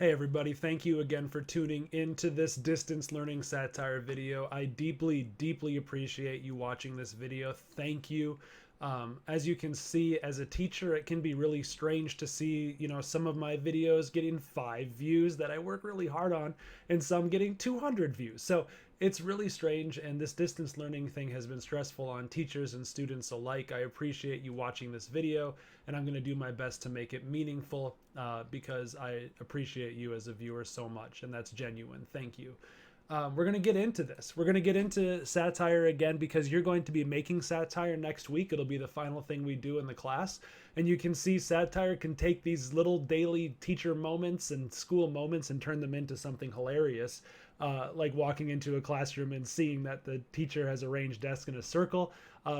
Hey everybody, thank you again for tuning into this distance learning satire video. I deeply appreciate you watching this video. Thank you. As you can see, as a teacher, it can be really strange to see, some of my videos getting 5 views that I work really hard on and some getting 200 views. So it's really strange, and this distance learning thing has been stressful on teachers and students alike. I appreciate you watching this video, and I'm going to do my best to make it meaningful because I appreciate you as a viewer so much, and that's genuine. Thank you. We're going to get into this. We're going to get into satire again because you're going to be making satire next week. It'll be the final thing we do in the class. And you can see satire can take these little daily teacher moments and school moments and turn them into something hilarious. Like walking into a classroom and seeing that the teacher has arranged desks in a circle.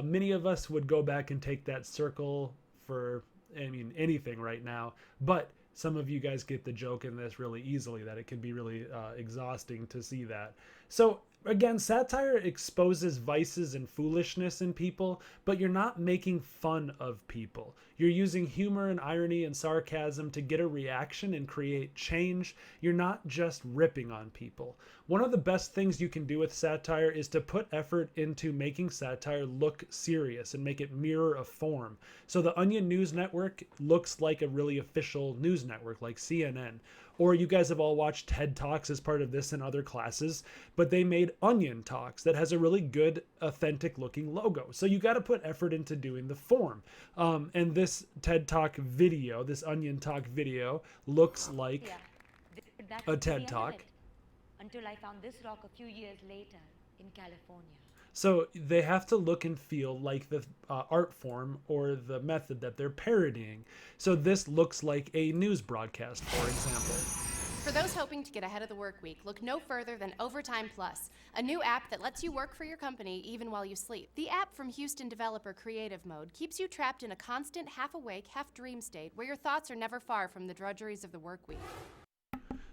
Many of us would go back and take that circle for, anything right now. But some of you guys get the joke in this really easily, that it can be really exhausting to see that. So again, satire exposes vices and foolishness in people, but you're not making fun of people. You're using humor and irony and sarcasm to get a reaction and create change. You're not just ripping on people. One of the best things you can do with satire is to put effort into making satire look serious and make it mirror a form. So the Onion News Network looks like a really official news network like CNN. Or you guys have all watched TED Talks as part of this and other classes, but they made Onion Talks that has a really good, authentic looking logo. So you got to put effort into doing the form. And this TED Talk video, this Onion Talk video, looks like That a was the TED end of Talk. it, until I found this rock a few years later in California. So they have to look and feel like the art form or the method that they're parodying. So this looks like a news broadcast, for example. For those hoping to get ahead of the work week, look no further than Overtime Plus, a new app that lets you work for your company even while you sleep. The app from Houston developer Creative Mode keeps you trapped in a constant half-awake, half-dream state where your thoughts are never far from the drudgeries of the work week.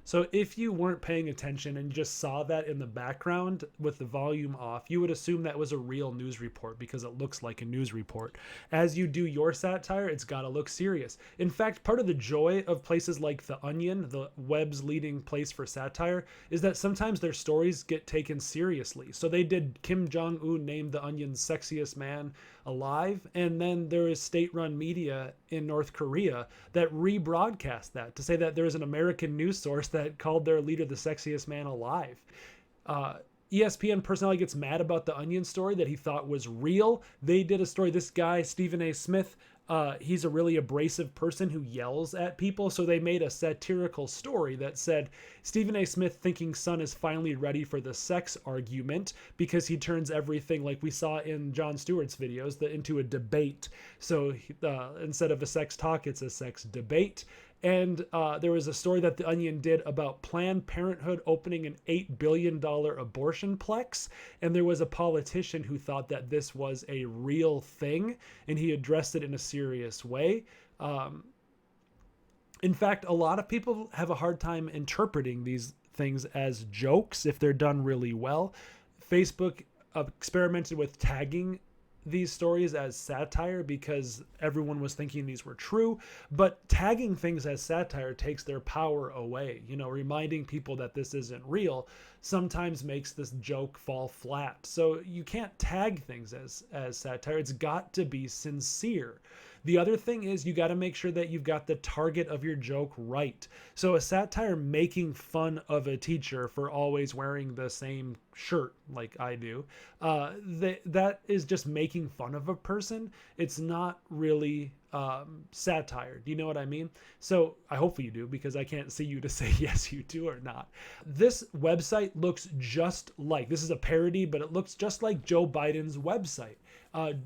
So if you weren't paying attention and just saw that in the background with the volume off, you would assume that was a real news report because it looks like a news report. As you do your satire, it's got to look serious. In fact, part of the joy of places like The Onion, the web's leading place for satire, is that sometimes their stories get taken seriously. So they did Kim Jong-un named The Onion's sexiest man alive, and then there is state-run media in North Korea that rebroadcast that to say that there is an American news source that called their leader the sexiest man alive. ESPN personality gets mad about the Onion story that he thought was real. They did a story, this guy, Stephen A. Smith, he's a really abrasive person who yells at people. So they made a satirical story that said Stephen A. Smith thinking son is finally ready for the sex argument because he turns everything, like we saw in Jon Stewart's videos, into a debate. So instead of a sex talk, it's a sex debate. And there was a story that The Onion did about Planned Parenthood opening an $8 billion abortion plex. And there was a politician who thought that this was a real thing, and he addressed it in a serious way. In fact, a lot of people have a hard time interpreting these things as jokes if they're done really well. Facebook experimented with tagging these stories as satire because everyone was thinking these were true, but tagging things as satire takes their power away. Reminding people that this isn't real sometimes makes this joke fall flat. So you can't tag things as satire. It's got to be sincere. The other thing is you got to make sure that you've got the target of your joke right. So a satire making fun of a teacher for always wearing the same shirt like I do, that is just making fun of a person. It's not really satire. Do you know what I mean? So I hopefully you do, because I can't see you to say yes you do or not. This website looks just like, this is a parody, but it looks just like Joe Biden's website.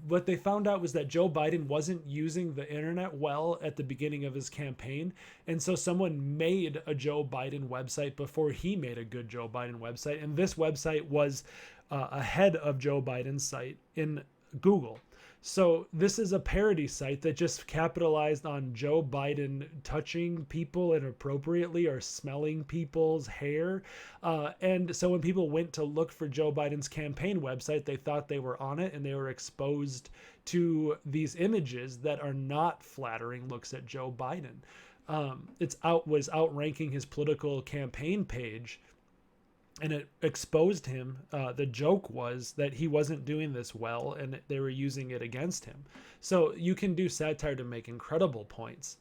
What they found out was that Joe Biden wasn't using the internet well at the beginning of his campaign. And so someone made a Joe Biden website before he made a good Joe Biden website. And this website was ahead of Joe Biden's site in Google. So this is a parody site that just capitalized on Joe Biden touching people inappropriately or smelling people's hair. And so when people went to look for Joe Biden's campaign website, they thought they were on it, and they were exposed to these images that are not flattering looks at Joe Biden. was outranking his political campaign page, and it exposed him. The joke was that he wasn't doing this well, and they were using it against him. So you can do satire to make incredible points.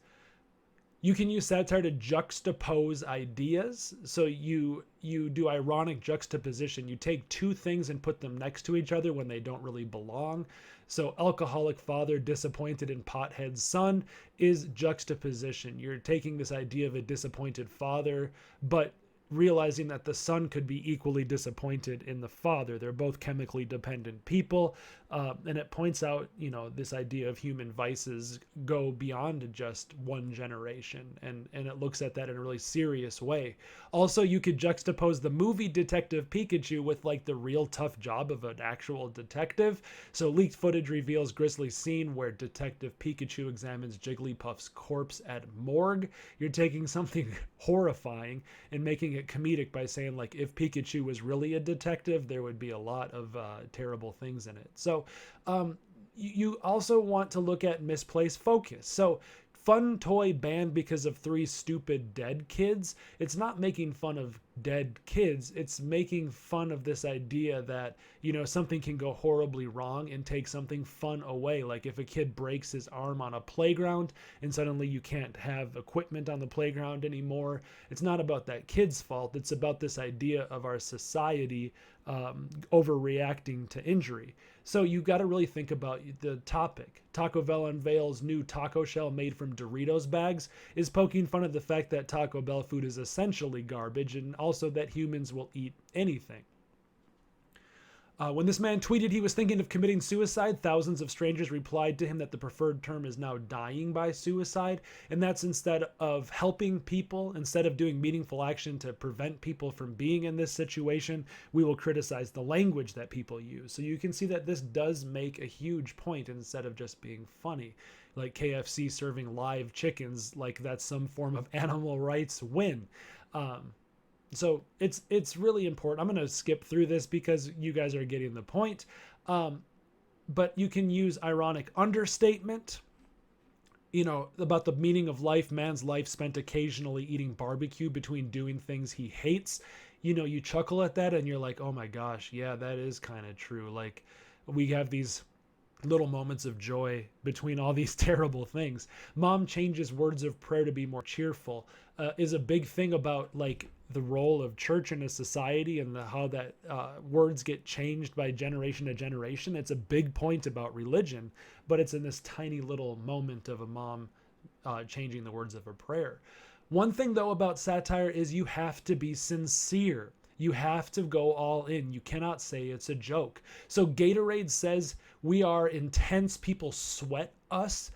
You can use satire to juxtapose ideas. So you do ironic juxtaposition. You take two things and put them next to each other when they don't really belong. So alcoholic father disappointed in pothead son is juxtaposition. You're taking this idea of a disappointed father, but realizing that the son could be equally disappointed in the father. They're both chemically dependent people. And it points out, this idea of human vices go beyond just one generation. And it looks at that in a really serious way. Also, you could juxtapose the movie Detective Pikachu with like the real tough job of an actual detective. So leaked footage reveals grisly scene where Detective Pikachu examines Jigglypuff's corpse at morgue. You're taking something horrifying and making it comedic by saying, like, if Pikachu was really a detective, there would be a lot of terrible things in it. So you also want to look at misplaced focus. So fun toy banned because of 3 stupid dead kids. It's not making fun of dead kids. It's making fun of this idea that, something can go horribly wrong and take something fun away. Like if a kid breaks his arm on a playground and suddenly you can't have equipment on the playground anymore. It's not about that kid's fault. It's about this idea of our society overreacting to injury. So you got to really think about the topic. Taco Bell unveils new taco shell made from Doritos bags is poking fun at the fact that Taco Bell food is essentially garbage, and also that humans will eat anything. When this man tweeted he was thinking of committing suicide, thousands of strangers replied to him that the preferred term is now dying by suicide. And that's instead of helping people, instead of doing meaningful action to prevent people from being in this situation, we will criticize the language that people use. So you can see that this does make a huge point instead of just being funny. Like KFC serving live chickens, like that's some form of animal rights win. So it's really important. I'm going to skip through this because you guys are getting the point. But you can use ironic understatement, about the meaning of life, man's life spent occasionally eating barbecue between doing things he hates. You chuckle at that and you're like, oh my gosh, yeah, that is kind of true. Like we have these little moments of joy between all these terrible things. Mom changes words of prayer to be more cheerful is a big thing about like the role of church in a society and how that words get changed by generation to generation. It's a big point about religion, but it's in this tiny little moment of a mom changing the words of a prayer. One thing though about satire is you have to be sincere. You have to go all in. You cannot say it's a joke. So Gatorade says we are intense. People sweat us.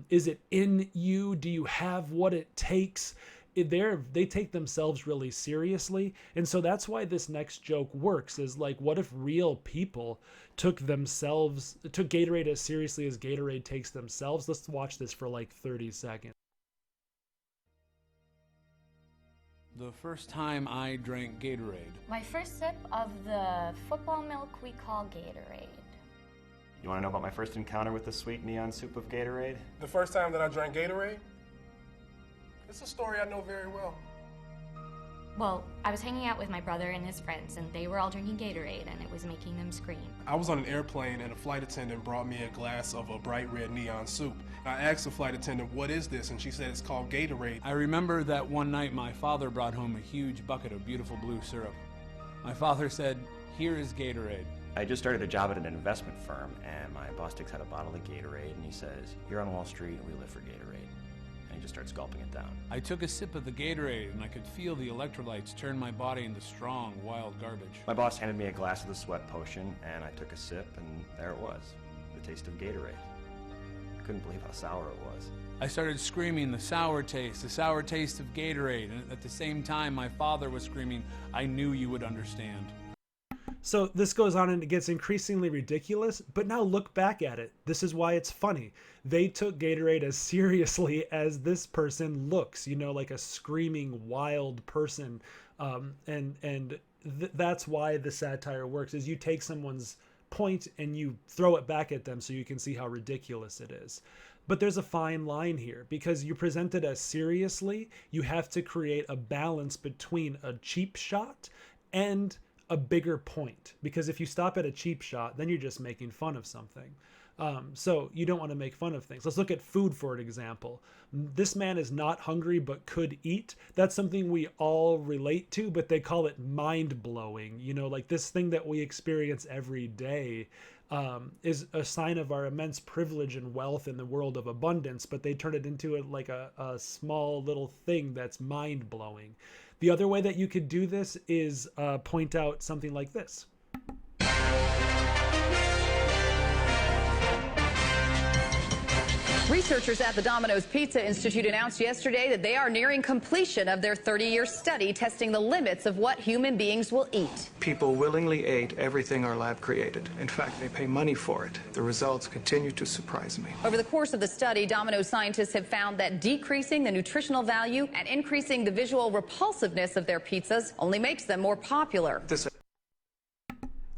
Is it in you? Do you have what it takes? They take themselves really seriously. And so that's why this next joke works, is like, what if real people took Gatorade as seriously as Gatorade takes themselves? Let's watch this for like 30 seconds. The first time I drank Gatorade. My first sip of the football milk we call Gatorade. You want to know about my first encounter with the sweet neon soup of Gatorade? The first time that I drank Gatorade? It's a story I know very well. Well, I was hanging out with my brother and his friends, and they were all drinking Gatorade, and it was making them scream. I was on an airplane, and a flight attendant brought me a glass of a bright red neon soup. I asked the flight attendant, what is this? And she said it's called Gatorade. I remember that one night my father brought home a huge bucket of beautiful blue syrup. My father said, "Here is Gatorade." I just started a job at an investment firm, and my boss takes out a bottle of Gatorade, and he says, "You're on Wall Street, and we live for Gatorade." And he just starts gulping it down. I took a sip of the Gatorade, and I could feel the electrolytes turn my body into strong, wild garbage. My boss handed me a glass of the sweat potion, and I took a sip, and there it was, the taste of Gatorade. I couldn't believe how sour it was. I started screaming, the sour taste of Gatorade, and at the same time my father was screaming, "I knew you would understand." So this goes on and it gets increasingly ridiculous, but now look back at it. This is why it's funny. They took Gatorade as seriously as this person looks, like a screaming wild person. That's why the satire works, is you take someone's point and you throw it back at them so you can see how ridiculous it is. But there's a fine line here because you present it as seriously. You have to create a balance between a cheap shot and a bigger point, because if you stop at a cheap shot, then you're just making fun of something. So you don't want to make fun of things. Let's look at food for an example. This man is not hungry but could eat. That's something we all relate to, but they call it mind-blowing. You know, like this thing that we experience every day is a sign of our immense privilege and wealth in the world of abundance, but they turn it into a small little thing that's mind-blowing. The other way that you could do this is point out something like this. Researchers at the Domino's Pizza Institute announced yesterday that they are nearing completion of their 30-year study testing the limits of what human beings will eat. People willingly ate everything our lab created. In fact, they pay money for it. The results continue to surprise me. Over the course of the study, Domino's scientists have found that decreasing the nutritional value and increasing the visual repulsiveness of their pizzas only makes them more popular.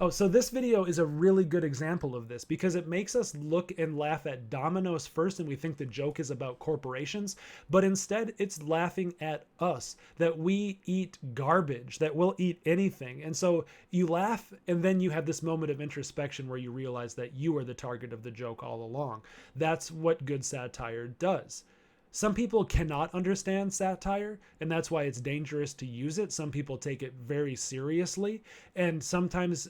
Oh, so this video is a really good example of this because it makes us look and laugh at Domino's first, and we think the joke is about corporations, but instead it's laughing at us, that we eat garbage, that we'll eat anything. And so you laugh, and then you have this moment of introspection where you realize that you are the target of the joke all along. That's what good satire does. Some people cannot understand satire, and that's why it's dangerous to use it. Some people take it very seriously, and sometimes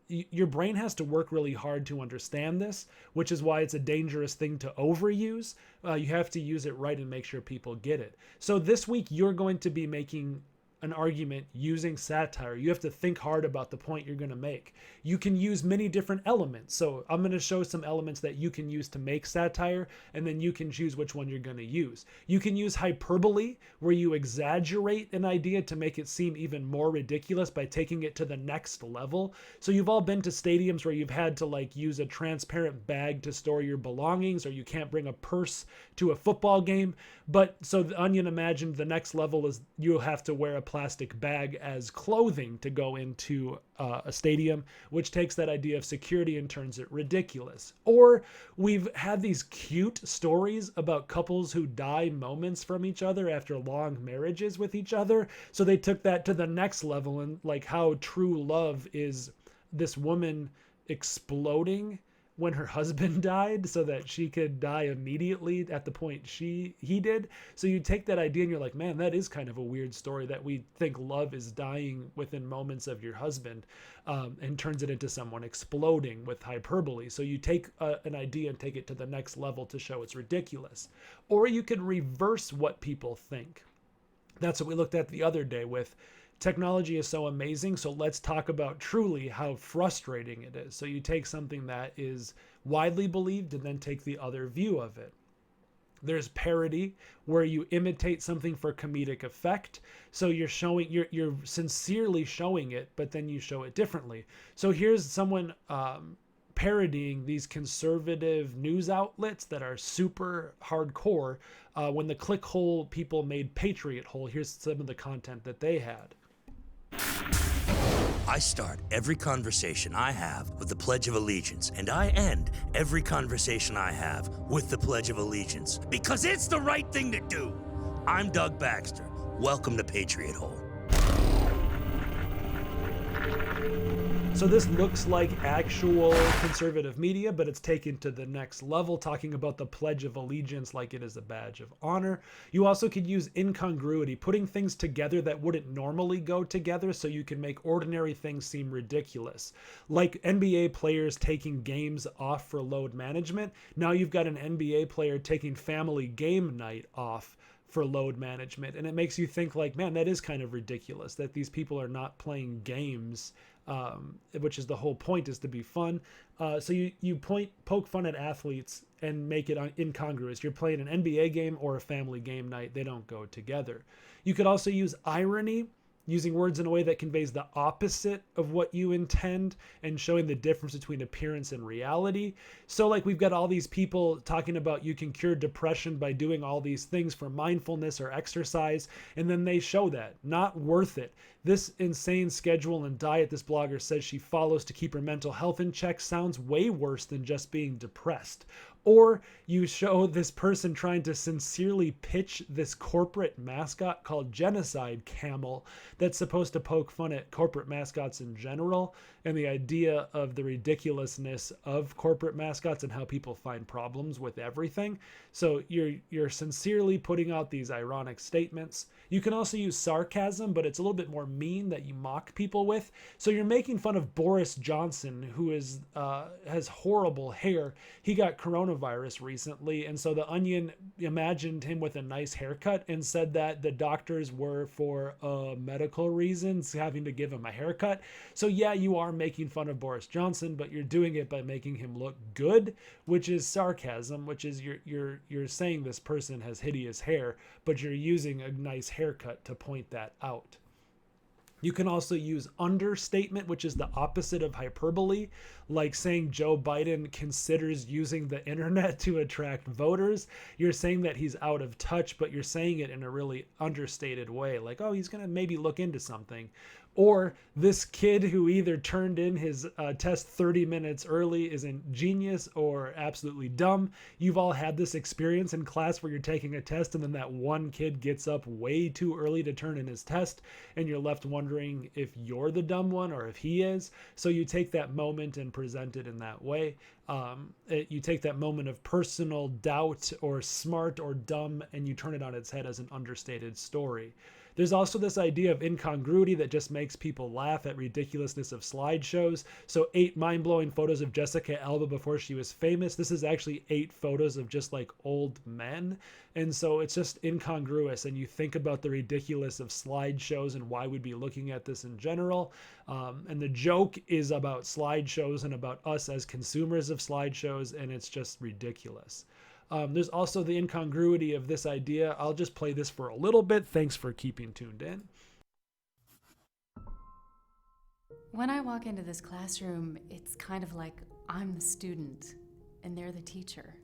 your brain has to work really hard to understand this, which is why it's a dangerous thing to overuse. You have to use it right and make sure people get it. So this week, you're going to be making an argument using satire. You have to think hard about the point you're going to make. You can use many different elements. So I'm going to show some elements that you can use to make satire, and then you can choose which one you're going to use. You can use hyperbole, where you exaggerate an idea to make it seem even more ridiculous by taking it to the next level. So you've all been to stadiums where you've had to like use a transparent bag to store your belongings, or you can't bring a purse to a football game. But so the Onion imagined the next level is you'll have to wear a plastic bag as clothing to go into a stadium, which takes that idea of security and turns it ridiculous. Or we've had these cute stories about couples who die moments from each other after long marriages with each other. So they took that to the next level, and like how true love is this woman exploding when her husband died so that she could die immediately at the point he did. So you take that idea and you're like, man, that is kind of a weird story that we think love is dying within moments of your husband, and turns it into someone exploding with hyperbole. So you take an idea and take it to the next level to show it's ridiculous. Or you could reverse what people think. That's what we looked at the other day with technology is so amazing, so let's talk about truly how frustrating it is. So you take something that is widely believed and then take the other view of it. There's parody, where you imitate something for comedic effect. So you're sincerely showing it, but then you show it differently. So here's someone parodying these conservative news outlets that are super hardcore. When the click hole people made Patriot hole, here's some of the content that they had. I start every conversation I have with the Pledge of Allegiance, and I end every conversation I have with the Pledge of Allegiance, because it's the right thing to do. I'm Doug Baxter. Welcome to Patriot Hole. So this looks like actual conservative media, but it's taken to the next level, talking about the Pledge of Allegiance like it is a badge of honor. You also could use incongruity, putting things together that wouldn't normally go together so you can make ordinary things seem ridiculous. Like NBA players taking games off for load management. Now you've got an NBA player taking family game night off for load management. And it makes you think like, man, that is kind of ridiculous that these people are not playing games, which is the whole point, is to be fun. So you poke fun at athletes and make it incongruous. You're playing an NBA game or a family game night. They don't go together. You could also use irony, using words in a way that conveys the opposite of what you intend and showing the difference between appearance and reality. So like we've got all these people talking about you can cure depression by doing all these things for mindfulness or exercise, and then they show that. Not worth it. This insane schedule and diet this blogger says she follows to keep her mental health in check sounds way worse than just being depressed. Or you show this person trying to sincerely pitch this corporate mascot called Genocide Camel that's supposed to poke fun at corporate mascots in general and the idea of the ridiculousness of corporate mascots and how people find problems with everything. So you're sincerely putting out these ironic statements. You can also use sarcasm, but it's a little bit more mean that you mock people with. So you're making fun of Boris Johnson, who has horrible hair. He got coronavirus recently, and so The Onion imagined him with a nice haircut and said that the doctors were, for medical reasons, having to give him a haircut. So yeah, you are making fun of Boris Johnson, but you're doing it by making him look good, which is sarcasm, which is you're saying this person has hideous hair, but you're using a nice haircut to point that out. You can also use understatement, which is the opposite of hyperbole, like saying Joe Biden considers using the internet to attract voters. You're saying that he's out of touch, but you're saying it in a really understated way, like, oh, he's going to maybe look into something. Or this kid who either turned in his test 30 minutes early is ingenious or absolutely dumb. You've all had this experience in class where you're taking a test and then that one kid gets up way too early to turn in his test and you're left wondering if you're the dumb one or if he is. So you take that moment and present it in that way. You take that moment of personal doubt or smart or dumb and you turn it on its head as an understated story. There's also this idea of incongruity that just makes people laugh at ridiculousness of slideshows. So 8 mind-blowing photos of Jessica Alba before she was famous. This is actually 8 photos of just like old men. And so it's just incongruous. And you think about the ridiculous of slideshows and why we'd be looking at this in general. And the joke is about slideshows and about us as consumers of slideshows. And it's just ridiculous. There's also the incongruity of this idea. I'll just play this for a little bit. Thanks for keeping tuned in. When I walk into this classroom, it's kind of like I'm the student and they're the teacher.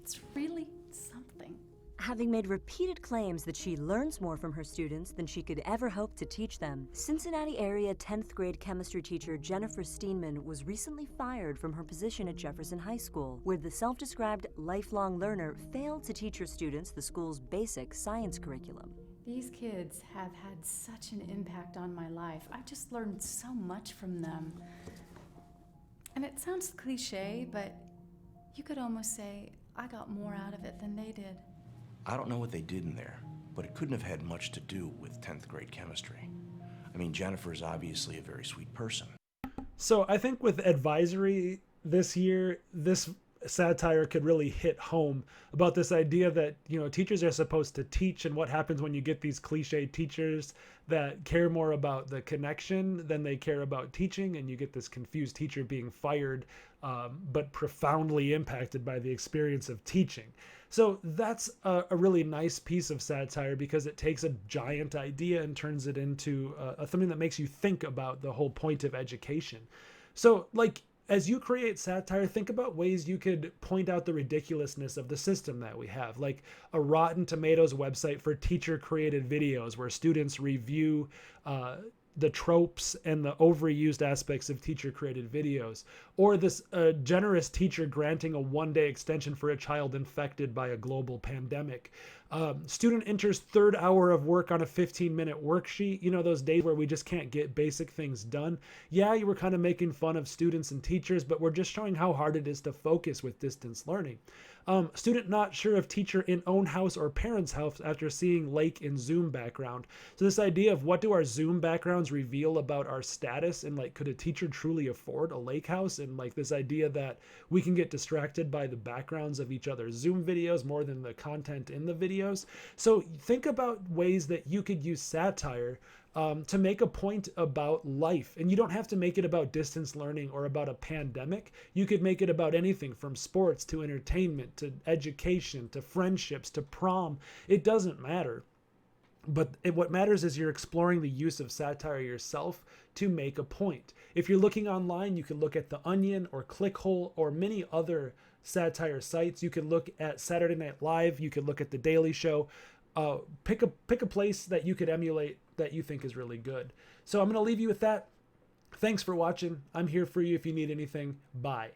It's really something. Having made repeated claims that she learns more from her students than she could ever hope to teach them, Cincinnati area 10th grade chemistry teacher Jennifer Steenman was recently fired from her position at Jefferson High School, where the self-described lifelong learner failed to teach her students the school's basic science curriculum. These kids have had such an impact on my life. I just learned so much from them. And it sounds cliche, but you could almost say I got more out of it than they did. I don't know what they did in there, but it couldn't have had much to do with 10th grade chemistry. I mean, Jennifer is obviously a very sweet person. So I think with advisory this year, this satire could really hit home about this idea that, you know, teachers are supposed to teach, and what happens when you get these cliche teachers that care more about the connection than they care about teaching, and you get this confused teacher being fired, but profoundly impacted by the experience of teaching. So that's a really nice piece of satire because it takes a giant idea and turns it into something that makes you think about the whole point of education. So, like, as you create satire, think about ways you could point out the ridiculousness of the system that we have, like a Rotten Tomatoes website for teacher-created videos where students review the tropes and the overused aspects of teacher-created videos, or this generous teacher granting a one-day extension for a child infected by a global pandemic. Student enters third hour of work on a 15-minute worksheet. You know, those days where we just can't get basic things done. Yeah, you were kind of making fun of students and teachers, but we're just showing how hard it is to focus with distance learning. Student not sure if teacher in own house or parents' house after seeing lake in Zoom background. So this idea of what do our Zoom backgrounds reveal about our status, and like, could a teacher truly afford a lake house? And like this idea that we can get distracted by the backgrounds of each other's Zoom videos more than the content in the videos. So think about ways that you could use satire to make a point about life. And you don't have to make it about distance learning or about a pandemic. You could make it about anything from sports to entertainment to education to friendships to prom. It doesn't matter. But what matters is you're exploring the use of satire yourself to make a point. If you're looking online, you can look at The Onion or Clickhole or many other satire sites. You can look at Saturday Night Live. You can look at The Daily Show. Pick a place that you could emulate that you think is really good. So I'm going to leave you with that. Thanks for watching. I'm here for you if you need anything. Bye.